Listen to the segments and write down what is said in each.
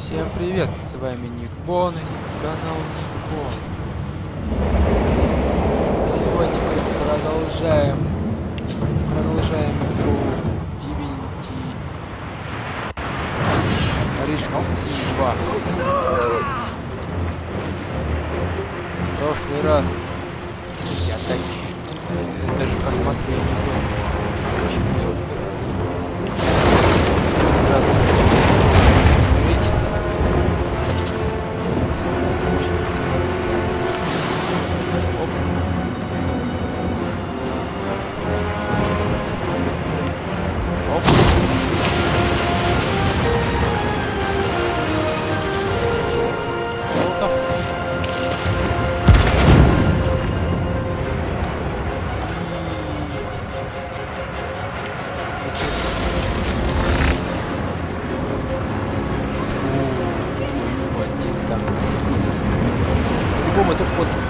Всем привет, с вами Никбон и канал Никбон. Сегодня мы продолжаем игру Divinity Original Sin 2. В прошлый раз я так даже просматривал не был, почему я умер. Раз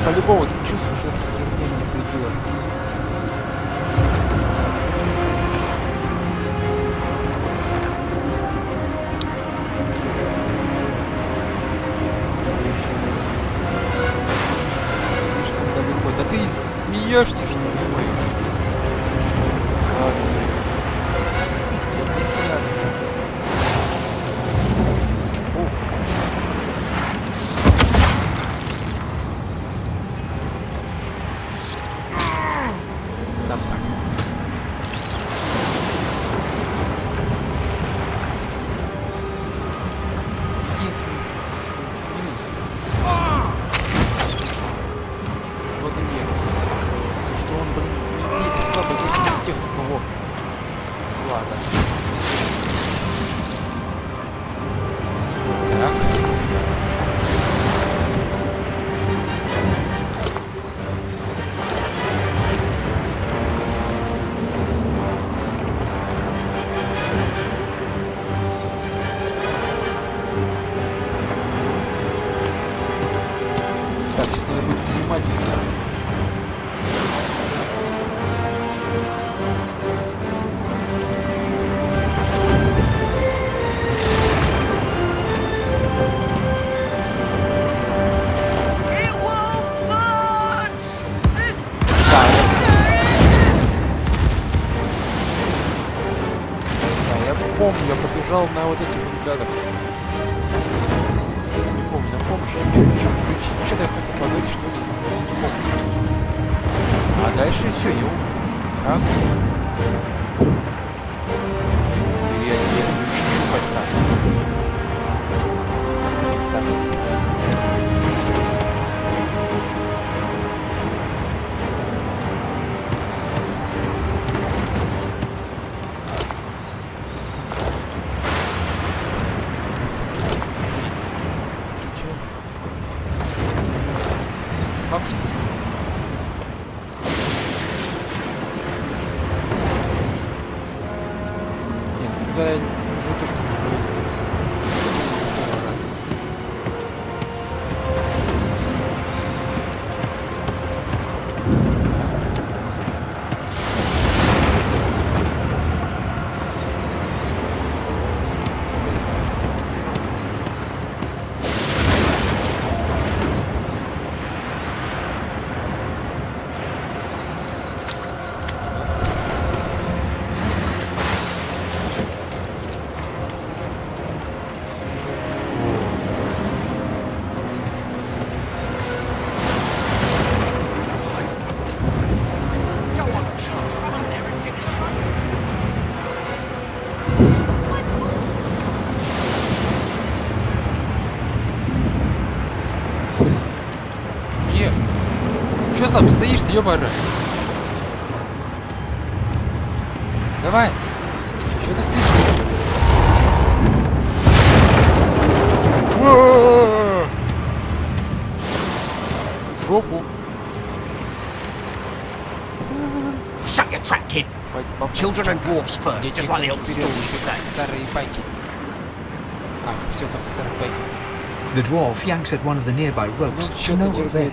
по-любому чувствую, что это херня меня прибила. Слишком далеко. Да ты смеешься, что ли, мой? Ладно. Я тут рядом. Я побежал на вот этих вот гадов. Не помню, на помощь. Что-то я хотел поговорить, что ли? Не помню. А дальше все, я умер. Как? Привет, я слышу пацан. Так вот всегда. Нет, туда я уже точно не буду. Что там стоишь ты, ёбара? Давай! Что ты стоишь? В жопу! Shut your trap, kid. Children and dwarves first, just like the old stories say. Старые байки. Все как в старых байках. The dwarf yanks at one of the nearby ropes to no avail.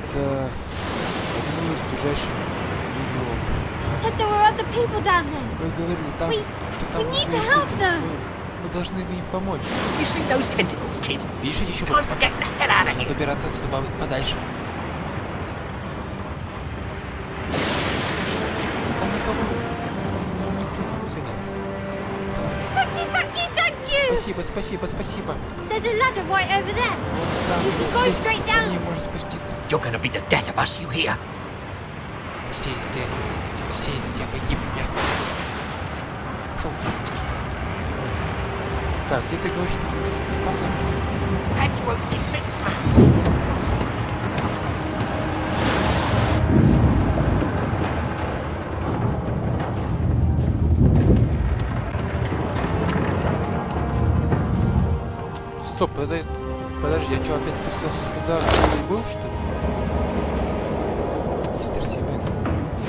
Said there were other people down there. Вы говорили там, что там We need to help them. Мы должны им помочь. You see those tentacles, kid? Видишь эти Time to щупальца? get the hell out of Надо here. убираться отсюда подальше. Там никого. Никто не сидит. Thank you! Спасибо, спасибо, спасибо. There's a ladder right over there. Там You can есть go лестница, straight по down. ней можно спуститься. You're gonna be the death of us, you hear? Все здесь, все из-за тебя погибнут, ясно? Пошел уже. Так, где ты говоришь, что спуститься? Правда? Absolutely big. Стоп, подожди, я что, опять спустился туда, где и был, что ли? Мистер Сивен.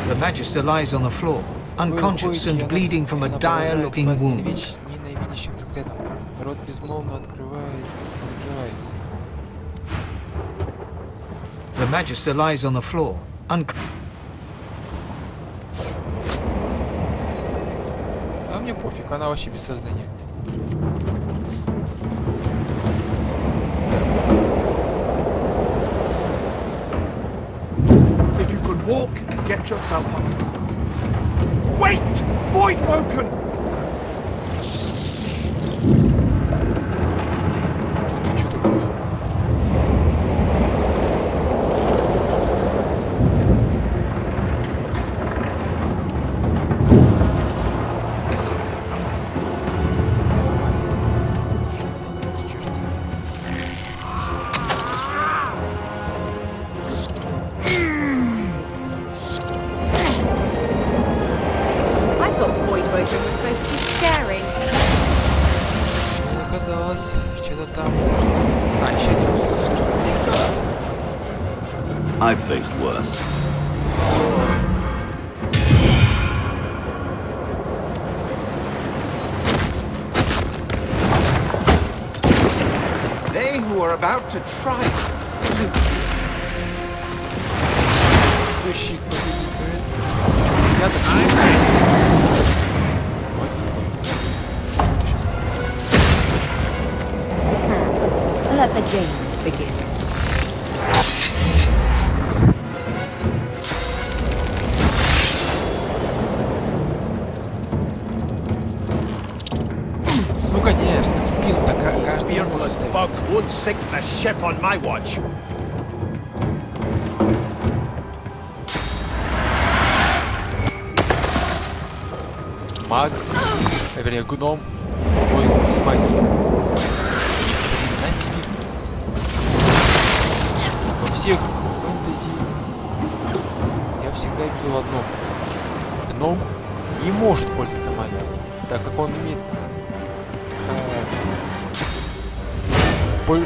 The Magister lies on the floor, unconscious and bleeding from a dire-looking wound. Ненавидящим взглядом. Рот безмолвно открывается и закрывается. The Magister lies on the floor, А мне пофиг, она вообще без сознания. If you can walk, get yourself up. Wait! Void woken! Тут что такое? I thought void woken was supposed to be scary. Мне казалось, что-то там должно... А, еще один пустой. I've faced worse. They who are about to triumph salute. Щик победитель. Я так... Что это сейчас? Let the games begin. Ну конечно, в спину так каждый может ставить. Bugs won't sink the ship on my watch. Маг, вернее гном, пользуется магией. На себе. Во всех фэнтези я всегда видел одно. Гном не может пользоваться магией, так как он имеет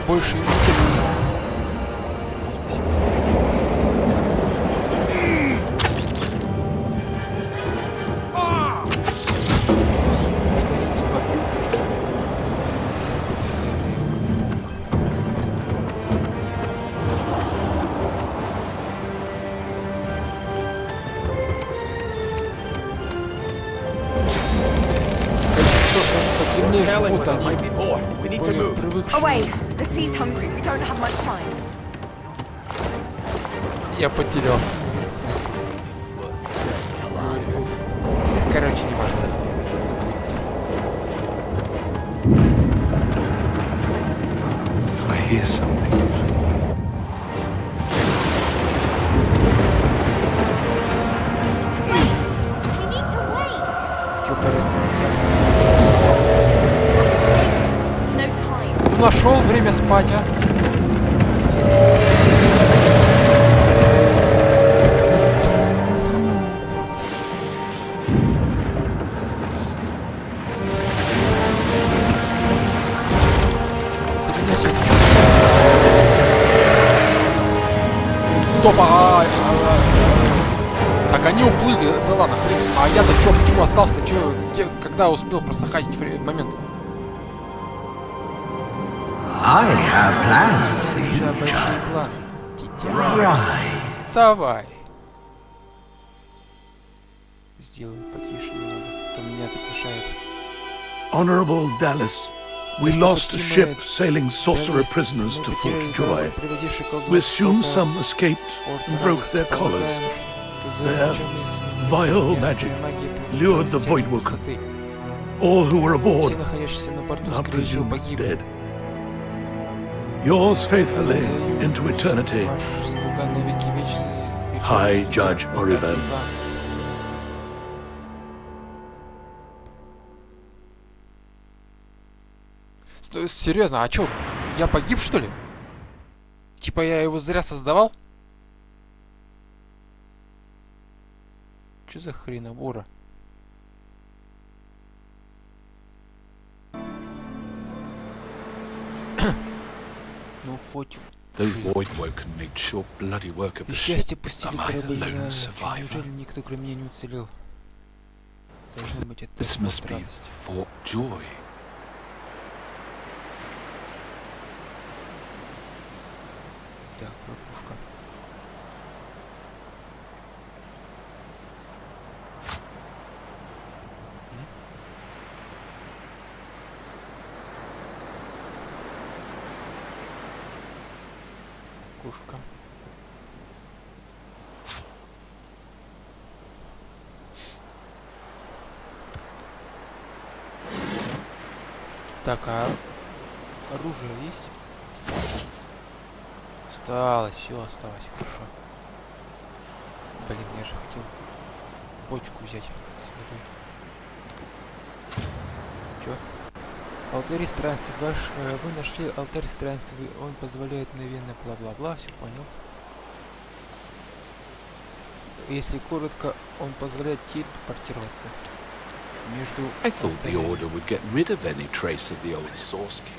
больше языка. Спасибо, что больше. Что они типа... Под землей живут они, Might be more. We need to более move. привыкшие. Away! The sea's hungry. We don't have much time. Я потерял смысл. Короче, не важно. I hear something. We need to wait. There's no time. Ну нашел время спать, а? Переносить. Стоп, так они уплыли, да ладно, хрен с ним. А я-то чё, почему остался-то, чё, когда успел просохать момент? I have plans for За you, большие child. планы, дитя. Rise. Вставай. Сделаю потише немного, то меня заглушает. Honorable Dallas, we lost a ship sailing sorcerer prisoners to Fort Joy. We assume some escaped and broke their collars. Their vile magic lured the Voidwoken. All who were aboard are presumed dead. Yours faithfully into eternity, High Judge Orivan. Серьезно, а чё? Я погиб, что ли? Типа я его зря создавал? Чё за хреновура? Ну хоть... Those Voidwoken made short bloody work of the ship. Счастье пустили Am I the корабль lone на... survivor? Неужели никто кроме меня не уцелел? Должно быть это This must be радость. Fort Joy. Так, ловушка. Кушка. Так, а оружие есть? Осталось, все осталось, хорошо. Блин, я же хотел бочку взять с водой. Чё? Алтарь странствий. Вы нашли алтарь странствий. Он позволяет мгновенно бла-бла-бла. Все понял. Если коротко, он позволяет телепортироваться между I thought the алтарями. Order would get rid of any trace of the old source key.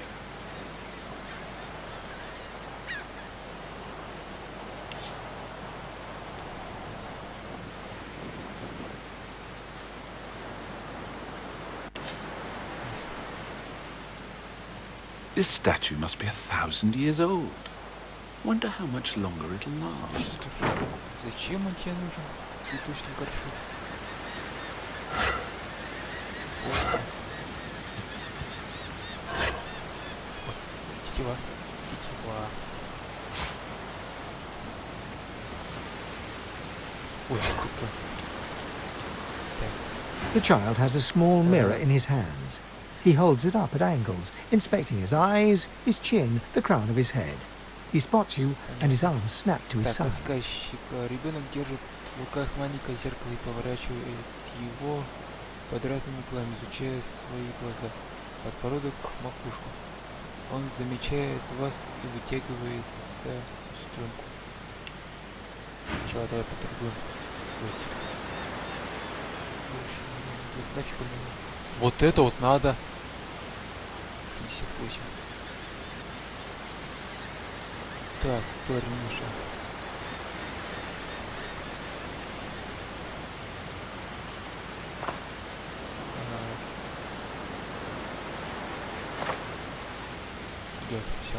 This statue must be 1,000 years old. Wonder how much longer it'll last. Зачем он тебе нужен? Цветочный горшок. Тетива. Тетива. Ой, круто. The child has a small mirror in his hands. He holds it up at angles, inspecting his eyes, his chin, the crown of his head. He spots you, and his arms snap to his Так, side. рассказчик. Ребенок держит в руках маленькое зеркало и поворачивает его под разными углами, изучая свои глаза, подбородок, макушку. Он замечает вас и вытягивается в струнку. Сначала давай поторгуем. Вот это вот надо. 68. Так, парниша. Идет, все.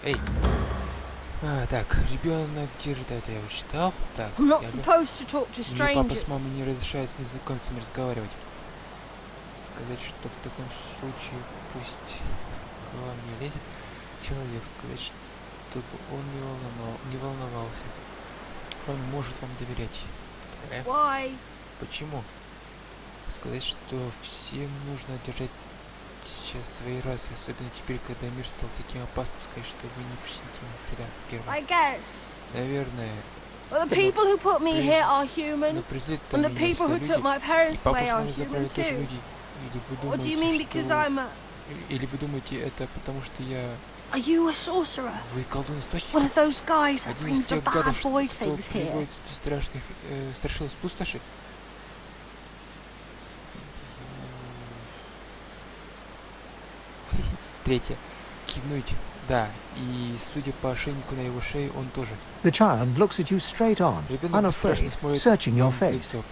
Эй. Так, ребенок держит, это я уже читал. Так, I'm not supposed to talk to мне папа с strangers. мамой не разрешают с незнакомцами разговаривать. Сказать, что в таком случае пусть к вам не лезет человек. Сказать, чтобы он не волновался. Он может вам доверять. Why? Почему? Сказать, что всем нужно держать сейчас свои расы, особенно теперь, когда мир стал таким опасным. Сказать, что вы не причините ему вреда первым. I guess. Наверное. Well, the people who put me here are Но human, презрит and the меня people who люди. took my И parents папу away с are мамой забрали human тоже too. люди. Или вы What do you mean думаете, because что... I'm a... Или вы думаете, это потому что я... Are you a sorcerer? Вы колдун-источник? One of those guys that Один из brings the тех bad гадов, void что things here? приводит страшных страшил из пустоши? Третье. Кивнуйте. Да, и судя по ошейнику на его шее, он тоже. The child looks at you straight on, Ребенок бесстрашно unafraid, смотрит searching your вам в face. лицо.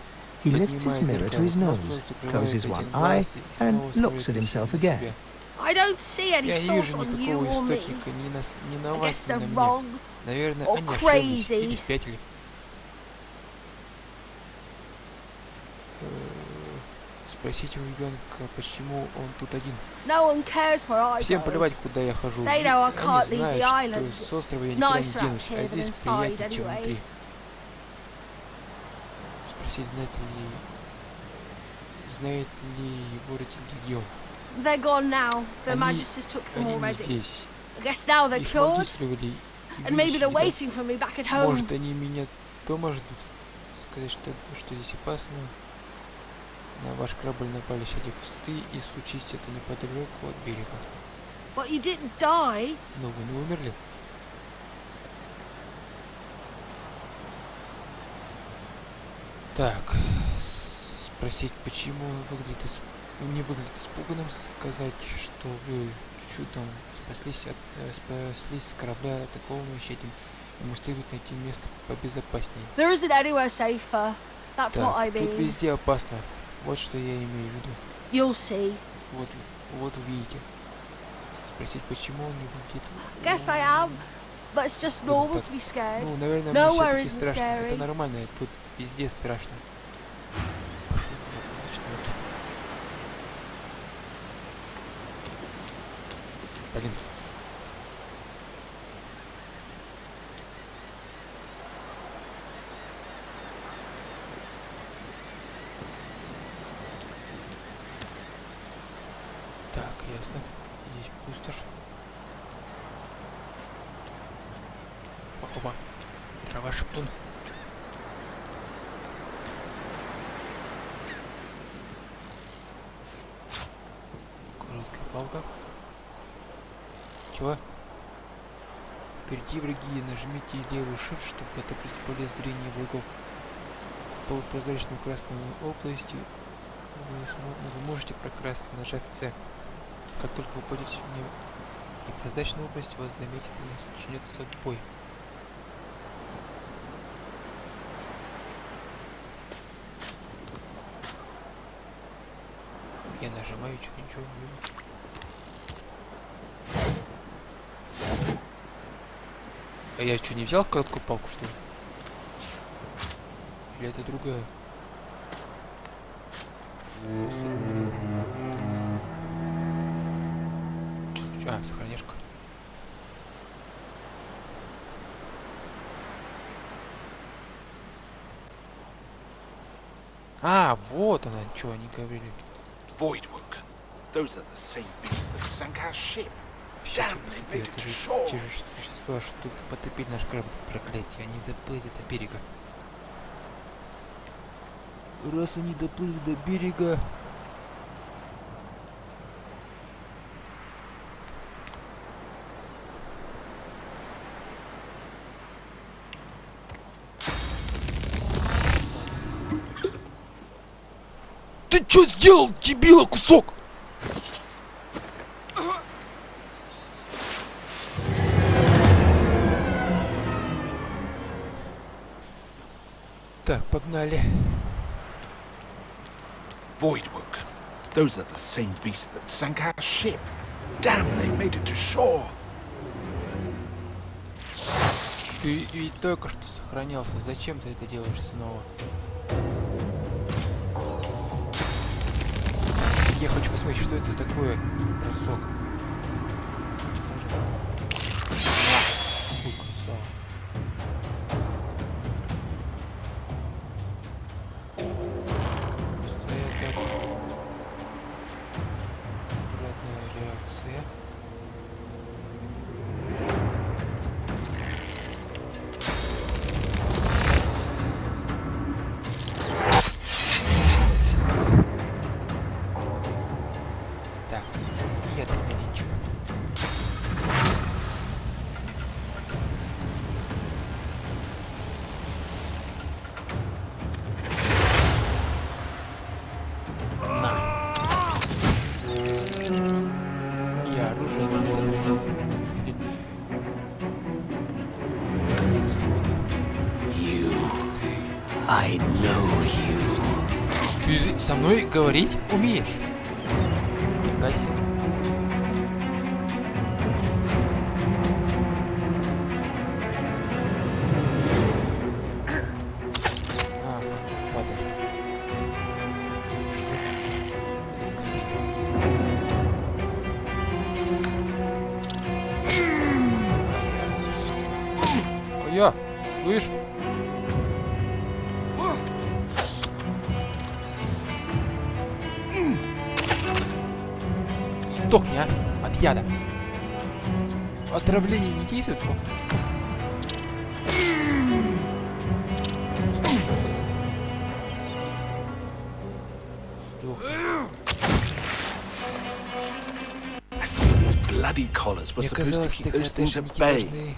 He lifts his Поднимает mirror to зеркало, his нос nose, закрывает closes one один eye, глаз и снова and looks смотрит at на himself себя. again. I don't see any Я не source вижу on you никакого or me. источника ни на I вас, guess ни на they're мне. wrong. Наверное, or они ошиблись или crazy. спятили. Спросите у ребенка, почему он тут один. No one cares where I Всем go. плевать, куда я хожу. They know I Они can't leave the знают, island. что с острова я It's никуда не nicer out денусь, here а than здесь inside приятнее, чем anyway. внутри. Спросить, знает ли его родители, где он. They're gone now. The Они Magisters took them не already. здесь. I guess now they're Их cured, магистрировали и and maybe they're вылечили, да? waiting for me back at home. Может, они меня дома ждут? Сказать, что здесь опасно. На ваш корабль напали щадя пустоты, и случись это неподалеку от берега. But you didn't die. Но вы не умерли? Так, спросить, почему он не выглядит испуганным, сказать, что вы чудом спаслись с корабля, атакованного щадем. Ему следует найти место побезопаснее. There isn't anywhere safer. That's what I Так, тут mean. везде опасно. Вот что я имею в виду. You'll see. Вот увидите. Спросить, почему он не выглядит... Guess I am, but it's just normal так. to be scared. Ну, наверное, мне Nowhere все-таки isn't страшно. Это scary. нормально, тут везде страшно. Пошел в жопу, значит, ноги. Блин. Так, ясно. Здесь пустошь. Опа. Трава шептун. Короткая палка. Чего? Впереди враги. Нажмите левый shift, чтобы отоприть поле зрения врагов. В полупрозрачную красную область вы можете прокрасться, нажав C. Как только вы попадете в непрозрачную область, вас заметит и начнется бой. Я нажимаю, что-то ничего не вижу. А я что, не взял короткую палку, что ли? Или это другая? А, сохраняшка. А, вот она, что они говорили. Voidwook. Those are the same beasts that sank our ship. Damn, they made it Это to же shore. те же существа, что тут потопили наш корабль. Проклятие, они доплыли до берега. Раз они доплыли до берега... Ты чё сделал, дебила, кусок? Так, погнали. Voidwook. Those are the same beasts that sank our ship. Damn, they made it to shore. Ты ведь только что сохранялся. Зачем ты это делаешь снова? Я хочу посмотреть, что это такое. Бросок. Ой, красава. Стоять так. Обратная реакция. Так, и адреналинчик. На. Я оружие опять отреагировал. Нет схода. I know you. Ты со мной говорить умеешь? Фига себе. А, падай. Что? твоя! Слышь? Сдохни, а! От яда! Отравление не действует? Bloody collars were Мне supposed to казалось, keep those things at ошейники bay. должны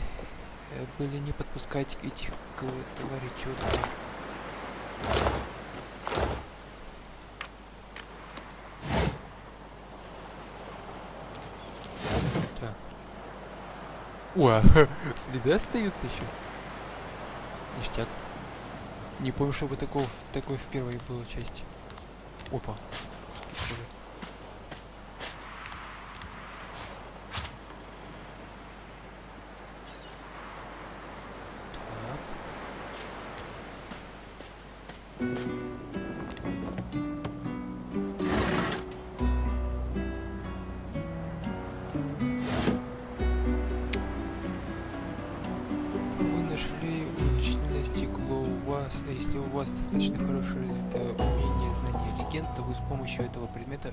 были не подпускать этих тварей чёрта. Так. О, следы остаются еще. Ништяк. Не помню, чтобы такой впервые было части. Опа. Если у вас достаточно хорошее развитое умение, знание легенд, то вы с помощью этого предмета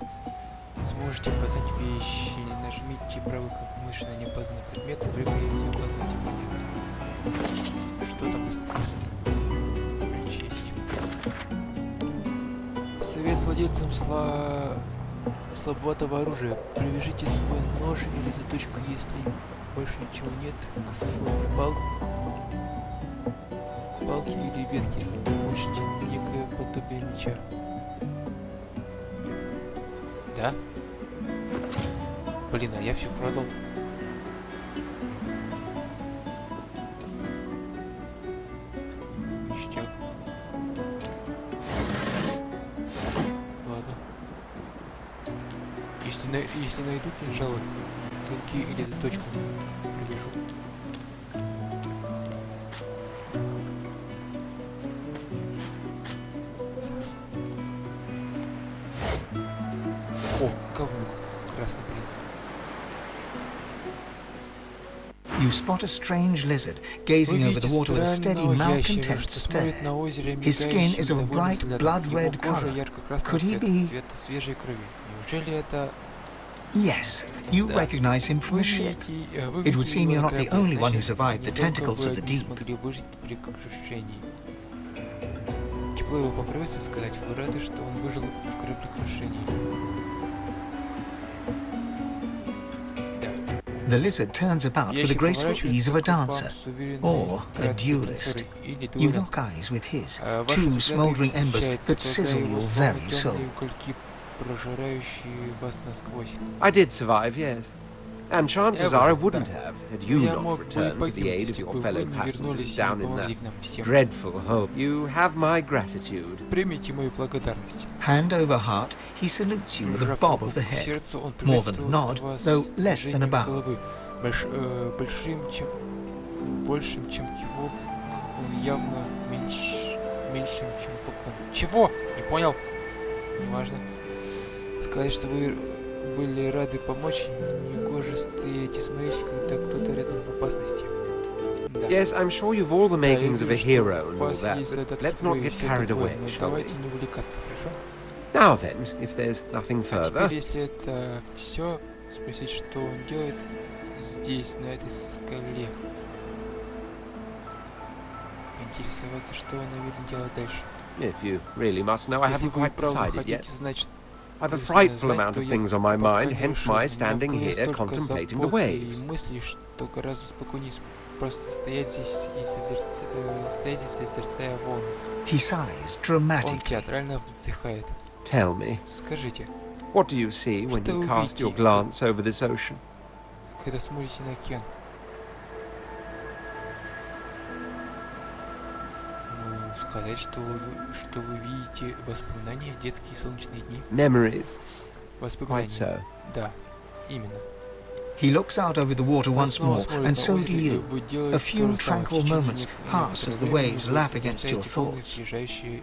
сможете познать вещи. Нажмите правой кнопкой мыши на неопознанный предмет и прыгните опознать предмет. Что там прочесть? Совет владельцам слабоватого оружия. Привяжите свой нож или заточку, если больше ничего нет, в палки или ветки. Получите некое подобие меча. Да? Блин, а я все продал. Ништяк. Ладно. Если найду кинжалы, клинки или заточку, привяжу. О, говнюк. Красный принц. You spot a strange lizard gazing over the water with a steady, malcontent stare. His skin is of a bright, blood-red color. Could he be... Yes, you recognize him from a ship. It would seem you're not the only one who survived the tentacles of the deep. Тепло его попробуйте сказать, вы рады, что он выжил в кораблекрушении. The lizard turns about with the graceful ease of a dancer, or a duelist. You lock eyes with his, two smouldering embers that sizzle your very soul. I did survive, yes. And chances are I wouldn't have, had you not returned to the aid of your fellow passengers down in that dreadful hole. You have my gratitude. Примите мою благодарность. Hand over heart, he salutes you with a bob of the head. More than a nod, though less than a bow. Большим, чем кивок, он явно меньшим, чем поклон. Чего? Не понял? Неважно. Сказать, что вы были рады помочь, негоже стоять и смотреть, когда кто-то рядом в опасности. Да. Yes, I'm sure you've all the makings of a hero and all that, but let's not get carried away, shall we? Давайте не увлекаться, хорошо? Now then, if there's nothing further... А теперь, если это все, спросить, что он делает здесь, на этой скале. Поинтересоваться, что он, наверное, делает дальше. If you really must know, I haven't quite decided yet. Знать, I've a frightful amount of things on my mind, hence my standing here contemplating the waves. Мысли, что гораздо спокойнее просто стоять здесь и созерцая волны. He sighs Он dramatically. театрально вздыхает. Tell me, Скажите, what do you see when Что you вы cast your видите? glance over this ocean? когда смотрите на океан? Ну, сказать, что вы видите воспоминания, детские солнечные дни. Memories. Воспоминания. Quite so. Да, именно. He looks out over the water Он once снова more, смотрит and на so do озеро, и you. вы делаете A то few же самое. В tranquil течение moments pass as the некоторого времени waves вы lap against your созерцаете волны, thoughts. приезжающие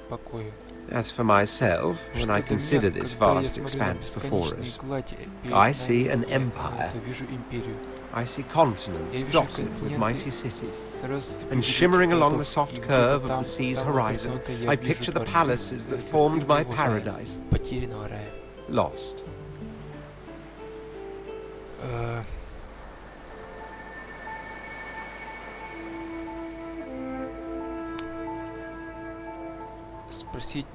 покоя. As for myself, when I Что до consider меня, this когда я vast смотрю на expanse before бесконечные us, глади перед I see нами, an я empire. вижу империю. I see continents dotted with mighty cities, and shimmering along the soft curve of the sea's horizon, I picture the palaces that formed my paradise. Lost. Спросить,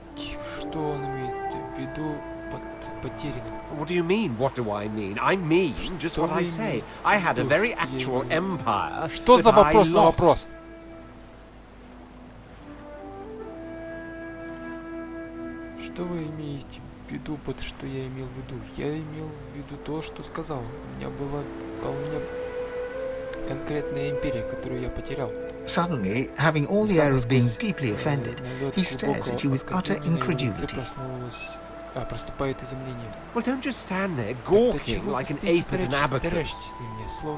что он имеет в виду под потерянным. What do you mean? What do I mean? I mean just what I say. I had a very actual empire. Что за вопрос на вопрос? Что вы имеете в виду под что я имел в виду? Я имел в виду то, что сказал. У меня была вполне конкретная империя, которую я потерял. Suddenly, having all the air of being deeply offended, he stares at you with utter incredulity. Well, don't just stand there gawking like an ape at an abacus.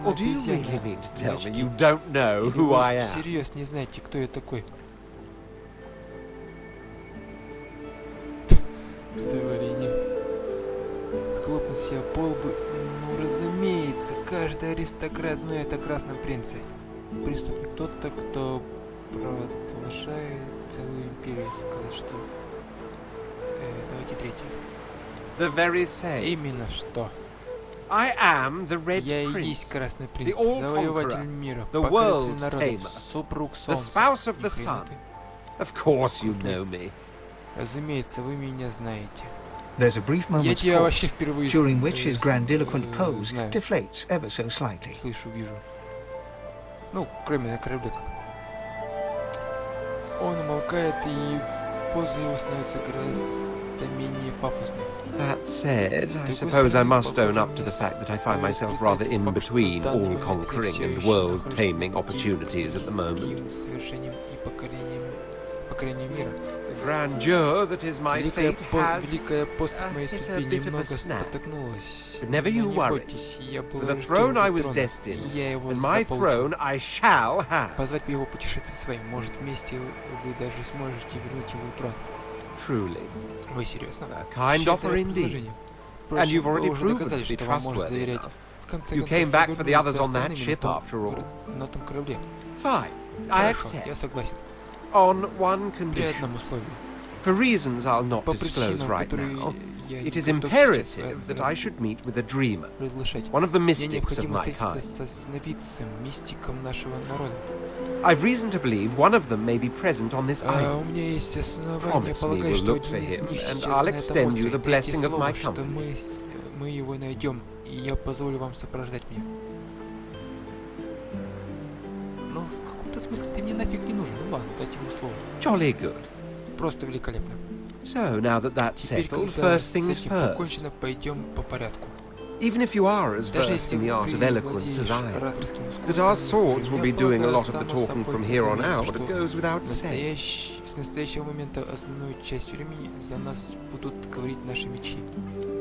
Or do you really mean to tell me you don't know who I am? Всерьез не знаете, кто я такой? Дворянин. Хлопнул себя по лбу. Ну, разумеется, каждый аристократ знает о Красном принце. Преступник тот-то, кто провозглашает целую империю. Сказать, что... давайте третье. The very same. Именно что. I am the Red Я и Prince, есть Красный принц, the all-conqueror, завоеватель мира, the покоритель world народов, tamer, супруг the солнца. spouse of the sun. Of course you know me. Разумеется, вы меня знаете. There's a brief Я moment's тебя pause, вообще впервые during which his grandiloquent pose знаю. deflates ever so slightly. Слышу, вижу. Ну, кроме на корабле как. Он умолкает, и поза его становится гораздо менее пафосной. That said, I suppose I must own up to the fact that I find myself rather in between all-conquering and world-taming opportunities at the moment. Совершением и покорением мира. The grandeur that is my fate has Великая постать моей hit a судьбы bit of a немного snap. спотыкнулась. But never you Но не worry. бойтесь, я был For the рожден throne I для was трона, destined, и я его and my заполучу. throne I shall have. Позвать его путешествие своим. Может, вместе вы даже сможете вернуть его трон. Truly. Вы серьезно? A kind offer Щедрое indeed. предложение. And you've Впрочем, already вы уже proven доказали, to be что вам можно trustworthy доверять. enough. В конце You концов, came вы back for the вернулись others за on that остальными ship, after all. на том корабле. Fine. I Хорошо, accept. я согласен. On one При condition. одном условии. For reasons I'll not По disclose причинам, right которые now, я it не is готов сейчас imperative that I should meet with a dreamer, разглашать. one of the Мне mystics of необходимо my встретиться kind. со сновидцем, мистиком нашего народа. I've reason to believe one of them may be present on this У island. меня есть основания Promise me полагать, we'll что look for один из him, них and сейчас I'll на этом extend you острове. the Дайте blessing of слово, my что company. мы его найдем, и я позволю вам сопровождать меня. Ну, в каком-то смысле ты мне нафиг не нужен. Ну ладно, дайте ему слово. Jolly good. Просто великолепно. So, now that that's Теперь, settled, когда first с things этим first. покончено, пойдем по порядку. Even if you are as Даже versed если in the art ты of eloquence as владеешь I am, ораторским that our искусством, swords will я be doing a полагаю, lot of the само talking собой from here on разумеется, out, it что goes without saying. с настоящего момента основную часть времени за нас будут говорить наши мечи.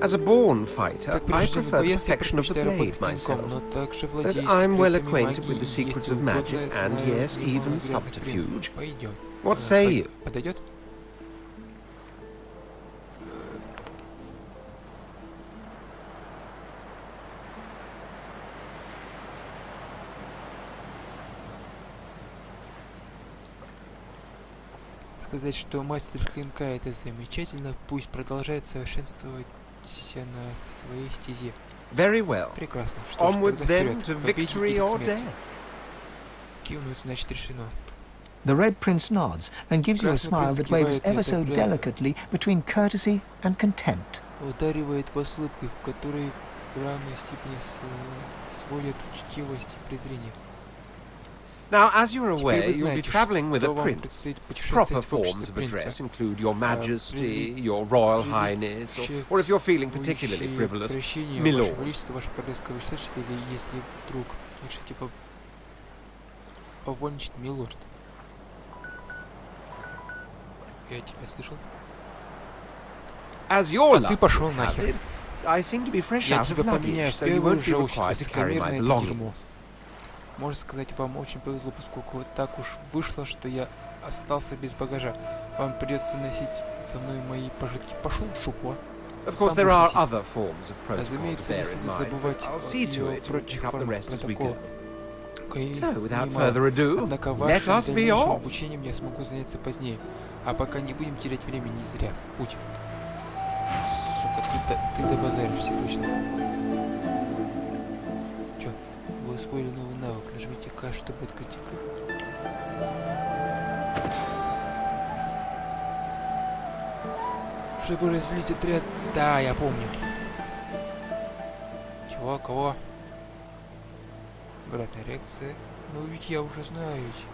As a born fighter, Как I прирожденный prefer the боец, я perfection of the предпочитаю blade работать клинком, myself. но также But владею I'm well секретами acquainted with магии, the secrets если of угодно, magic, знаю and yes, немало even грязных приемов. subterfuge. Пойдет. What say you? Подойдет? Сказать, что мастер клинка это замечательно, пусть продолжает совершенствовать на своей стезе. Very well. Прекрасно. Что ж, Onwards тогда then вперед. to К победе victory или к or смерти. death. Кивнуть, значит, решено. The Red Prince nods and gives you a Красный smile принц that wavers кивает ever so одобряя. delicately between courtesy and contempt. Ударивает вас улыбкой, в которой в равной степени сводят учтивость и презрение. Now, as you're Теперь aware, вы you'll be знаете, travelling with что a вам prince. предстоит Proper путешествовать в forms обществе of принца. address include your majesty, your royal highness, or if you're feeling particularly frivolous, my Ваше lord. Величество, Ваше Королевское Высочество, или если вдруг решите повольничать, милорд. Я тебя слышал. As your А ты luck пошел would have нахер. it, I seem to be fresh Я out of тебя поменяю luggage, в so you первую won't be же очередь. required to carry my Высокомерное это дерьмо. belongings. Можно сказать, вам очень повезло, поскольку вот так уж вышло, что я остался без багажа. Вам придется носить за мной мои пожитки. Пошел в шупу. Of course, there are other forms of protocol to Разумеется, bear не in следует mind. забывать I'll see to о it and прочих pick up the формах rest as we протокола. go. Коих So, without немало. further ado, Однако let вашим us be дальнейшим off. обучением я смогу заняться позднее. А пока не будем терять времени зря. В путь. Сука, ты добазаришься точно. Чё? Вы усвоили новый навык. Нажмите К, чтобы открыть игру. Чтобы разделить отряд. Да, я помню. Чего? Кого? Обратная реакция. Ну ведь я уже знаю ведь.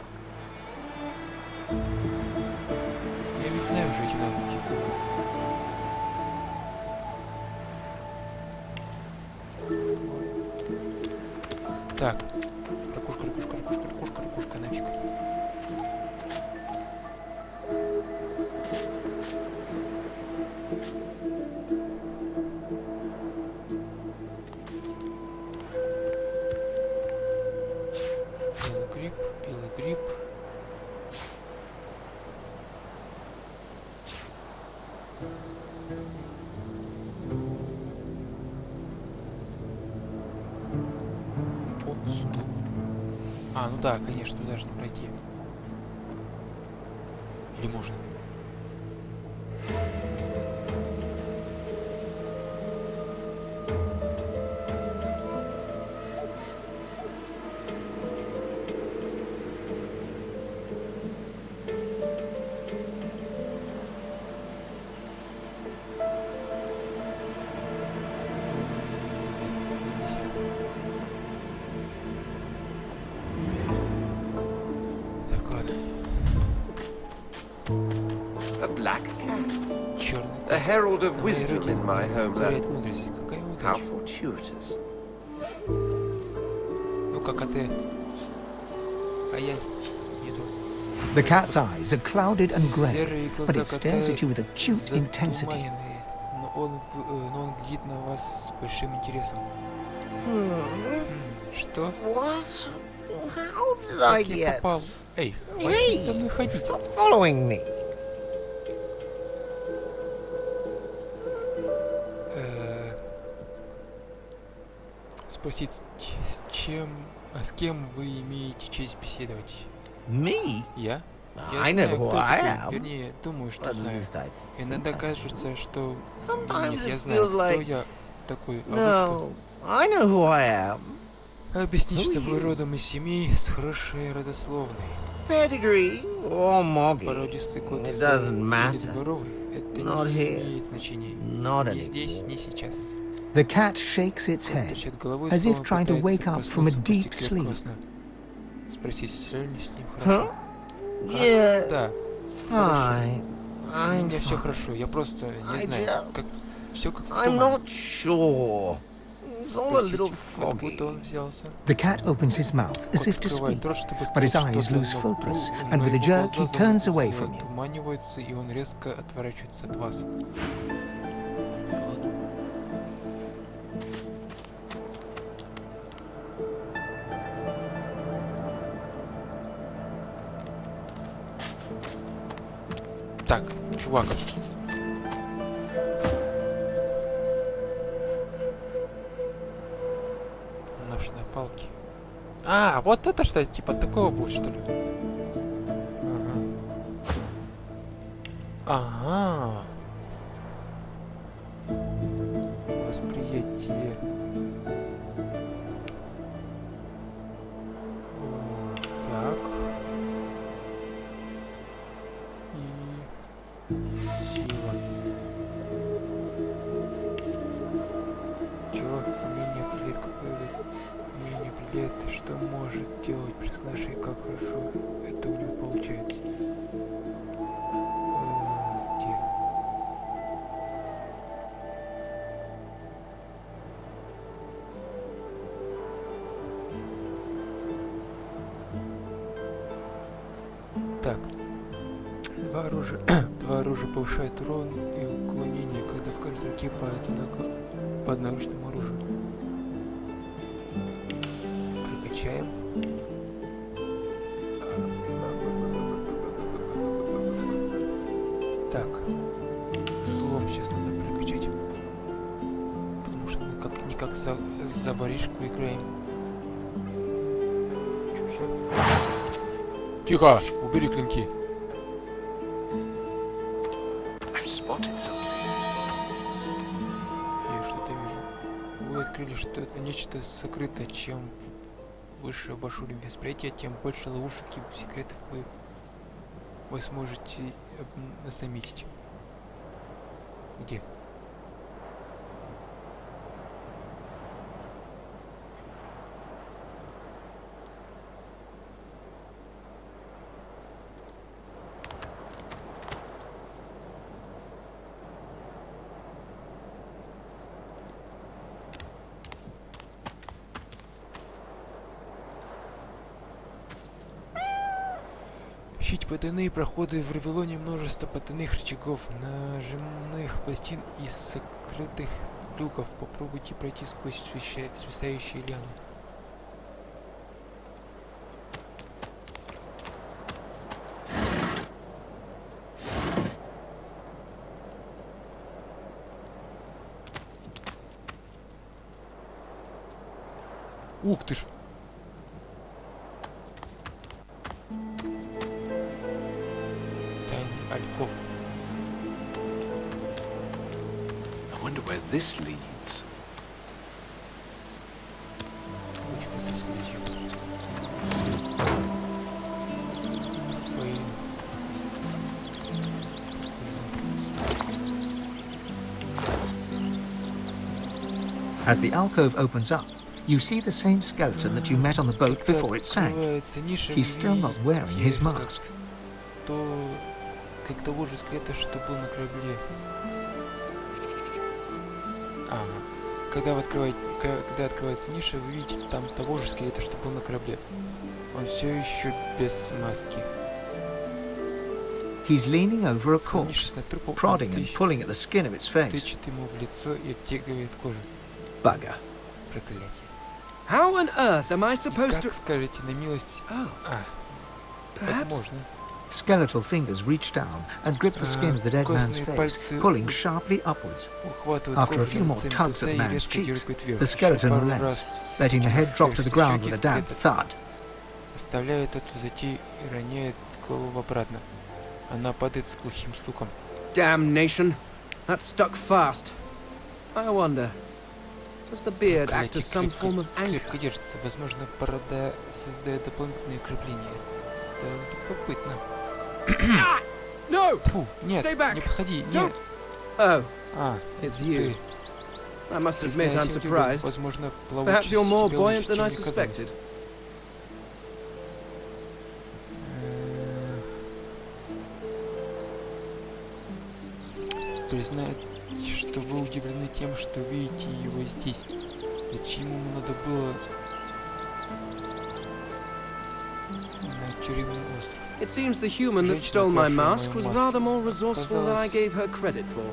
Я ведь знаю уже эти навыки. Так. Ракушка, нафиг. Белый гриб. О, сундук. А, ну да, конечно, туда же не пройти. Или можно? A black cat. Черный The herald of кот. wisdom in my Олицетворяет homeland. мудрости. Какая How удача. fortuitous. Ну как, а ты? Ай-яй. Не то. The cat's eyes are clouded and grey, Серые but глаза it stares кота at you with acute intensity. затуманенные, но он глядит на вас с большим интересом. Что? What? How did I Как я get? попал? Эй, Hey, хватит за мной ходить. stop following me. Спросить, с кем вы имеете честь беседовать? Me? Я? Я I знаю, know who кто I такой. am. Вернее, думаю, что At знаю. least I Иногда кажется, что... Sometimes Нет, я it знаю, feels кто like- я такой. А вы No, I know who I am. кто? Объяснить, Who что are вы you? родом из семьи с хорошей родословной. Pedigree or moggy. Породистый кот It из doesn't или matter. дворовый. Это Not не here. имеет значения. Not Ни anymore. здесь, ни сейчас. The cat shakes its head, Трясет головой, as if словно trying to wake пытается up from a проснуться deep после крепкого sleep. сна. Спросить, все ли с ним Huh? хорошо? Yeah, Да, fine. у I'm меня все fine. хорошо. Я просто не I знаю, just- как все как в I'm тумане. not sure. It's all a little Спросите, foggy. откуда он взялся. The cat opens his mouth as Кот if to открывает speak, рот, чтобы but his сказать eyes что-то, lose но focus, вдруг- and но with a его jerk глаза he turns away from you. затуманиваются, и он резко отворачивается от вас. Ладно. Так, чувак. Нож на палке. А, вот это что, типа такого будет, что ли? Ага. Ага. Восприятие. Так. И сила. Чё? Умение определяет какое-то... Умение определяет, что может делать персонаж и как хорошо это у него получается. Где? Так. Два оружия повышает урон и уклонение, когда в каждой руке по одноручному оружию. Прокачаем. Так. Взлом сейчас надо прокачать. как за воришку играем. Чё? Тихо! Убери клинки. Я что-то вижу. Вы открыли, что это нечто сокрытое. Чем выше ваш уровень восприятия, тем больше ловушек и секретов вы сможете заметить. Где? Ищите потайные проходы в Вавилоне, множество потайных рычагов, нажимных пластин и сокрытых люков. Попробуйте пройти сквозь свисающие лианы. Ух ты ж! Альков. I wonder where this leads. Ручка со свечью. Фейн. As the alcove opens up, you see the same skeleton that you met on the boat before it sank. He's still not wearing his mask. Как того же скелета, что был на корабле. Ага. Когда открывается ниша, вы видите там того же скелета, что был на корабле. Он все еще без маски. He's leaning over a corpse, prodding and pulling at the skin of its face. Тычет ему в лицо и оттягивает кожу. Bugger. Проклятие. How on earth am I supposed Как to... скажете на милость? Возможно. Skeletal fingers reach down and grip the skin of the dead man's face, pulling sharply upwards. After a few more tugs at the man's cheeks, the skeleton relents, letting the head drop to the ground with a damp thud. Оставляет эту затею и роняет голову обратно. Она падает с глухим стуком. Damnation! That stuck fast. I wonder, does the beard act as some form of anchor? Крепко держится. Возможно, борода создает дополнительные крепления. Это любопытно. No! Фу, нет, Stay back. не подходи, нет. Oh, А, it's ты. you. I must admit I'm surprised. Возможно, Perhaps you're more buoyant than I suspected. Признать, что вы удивлены тем, что видите его здесь. Зачем ему надо было на тюремный остров? It seems the human that stole my mask was rather more resourceful than I gave her credit for.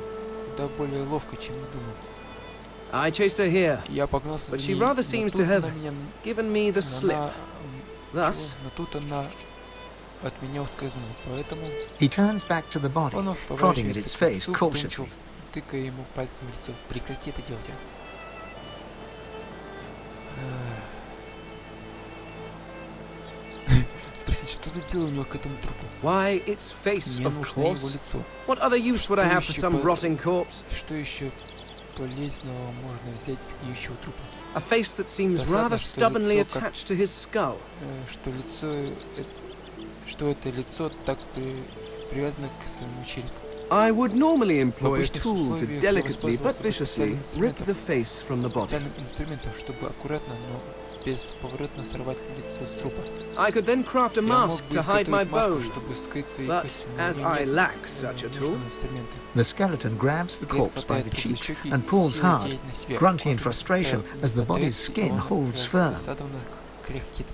Куда более ловко, чем я думал. I chased her here, Я погнался but за she ней, rather но seems тут to have она меня... given me the slip. Thus, Но тут она от меня ускользнула, поэтому... He turns back to the body, Он prodding at its поворачивается к face лицу, cautiously. тыкая ему пальцем в лицо. Прекрати это делать, Спросить, что за дело у него к этому трупу? why its face, Мне of нужно его course. лицо. What other use would I have for some rotting corpse? Что еще полезного можно взять с гниющего трупа? A face that seems Досадно, rather что stubbornly лицо как- attached to his skull. Что лицо... Что это лицо так привязано к своему черепу. I would normally В employ a обычных tool to условиях я delicately but воспользовался бы viciously rip the face from the body. специальным инструментом, чтобы аккуратно, но бесповоротно сорвать лицо с трупа. I could then craft a Я мог mask бы to hide my изготовить маску, bone. чтобы скрыть свои But кости, но as у меня I нет lack such a tool, нужного инструмента. The skeleton grabs the Скелет corpse by хватает the труп за cheeks щеки and и pulls силой hard, тянет на себя. grunting in Он frustration as the body's хватается, и skin он holds firm. раздосадованно кряхтит.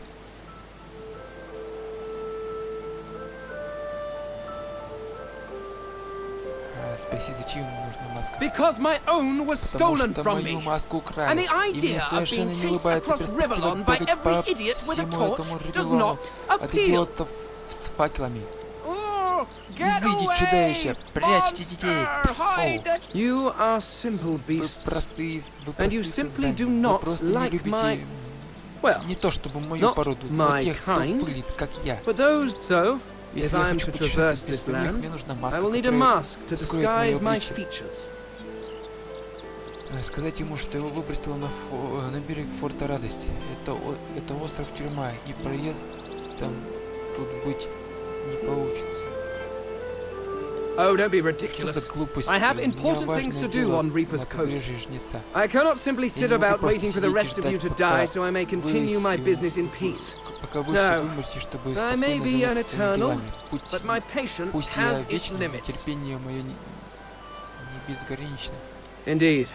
Спроси, зачем ему нужна маска? because my own was Потому stolen что from мою me. маску And украли. the И мне idea of совершенно being не chased улыбается across перспектива Rivellon by бегать every по idiot with a всему torch этому does Ревелону not от appeal. идиотов с факелами. Oh, Изыди, чудовище! Прячьте детей! You are simple Вы beasts, простые and you simply do Вы not просто не like любите... my... Well, не то чтобы мою not породу, но my тех, кто kind, выглядит как я. but those... So, if Если я I am хочу to путешествовать traverse без this помех, land, мне нужна I маска, will need a которая mask to скроет моё disguise my обличие. features. Сказать ему, что его выбросило на берег форта Радости. Это остров-тюрьма, и проезд там тут быть не получится. Oh, don't be Что за ridiculous. глупость? I have У меня important things важное to do дело on Reaper's на Coast. побережье Жнеца. I cannot simply Я sit не могу about просто waiting for the сидеть и rest of you ждать, to пока die so I may вы continue my все- business in peace. Пока вы все No. вымрете, чтобы I may спокойно be an заняться своими eternal, делами. but my patience Пусть я has its вечный, но limits. терпение мое не безгранично. Indeed.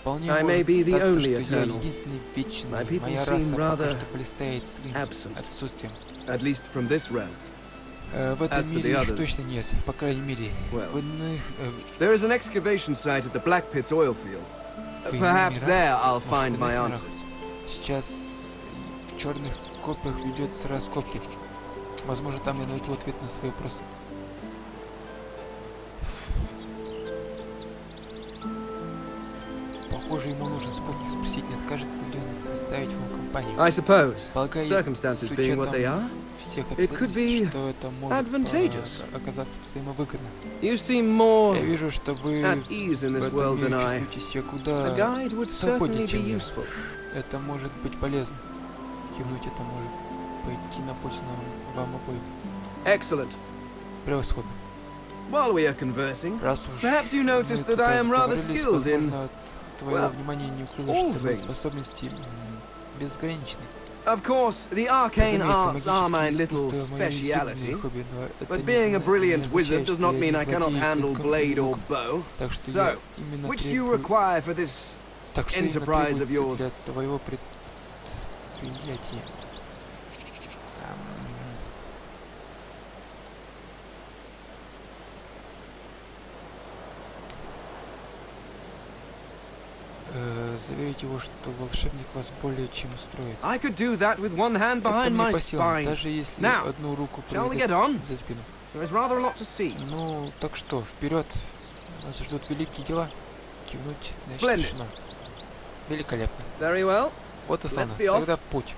Вполне I may может be the статься, only что я eternal. единственный вечный. My people Моя seem раса пока rather что блистает своим absent. отсутствием. At least from this realm. В As этом for мире the их others, точно нет, по крайней мере. well, В иных... There is an excavation site at the Black Pit's oil fields. в иных Perhaps мирах, there I'll может, в find иных my мирах. answers. Сейчас в черных копиях ведется раскопки. Возможно, там я найду ответ на свои вопросы. Похоже, ему нужен спутник. Спросить, не откажется ли он составить вам компанию. I suppose, Полагаю, circumstances с being what they are, всех it could обстоятельств, be что это может advantageous. оказаться взаимовыгодно. you seem more Я вижу, что вы at ease in в this этом world мире than I. чувствуете себя A куда guide would certainly свободнее, be чем я. useful. Это может быть полезно. Кивнуть это может пойти на пользу вам обоим. Excellent. Превосходно. While we are conversing, Раз уж perhaps you мы noticed тут that I am rather разговорились, skilled in, возможно, от твоего well, внимания не укрылось, all что мои things. способности безграничны. of course, the arcane Разумеется, arts are my магические little искусства моё speciality. сильное хобби, но это But не being a не brilliant означает, wizard does что not я mean не I cannot владею handle клинком blade или or луком. bow. Так что So, я именно which do you требую... require for this Так что именно enterprise of требуется yours? для твоего предприятия? Заверить его, что волшебник вас более чем устроит. I could do that with one hand Это behind мне my по силам, spine. даже если Now, одну руку shall we get привязать on? за спину. There is rather a lot to see. Ну, так что, вперед. Нас ждут великие дела. Кивнуть, значит, Splendid. решено. Великолепно. Very well. Вот и славно. Let's be off. Тогда в путь.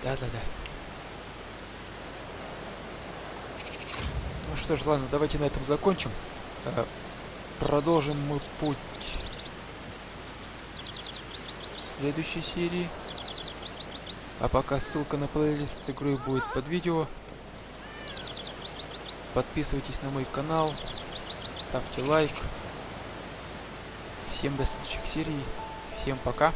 Да-да-да. Ну что ж, ладно, давайте на этом закончим. Продолжим мы путь в следующей серии. А пока ссылка на плейлист с игрой будет под видео. Подписывайтесь на мой канал, ставьте лайк. Всем до следующих серий. Всем пока.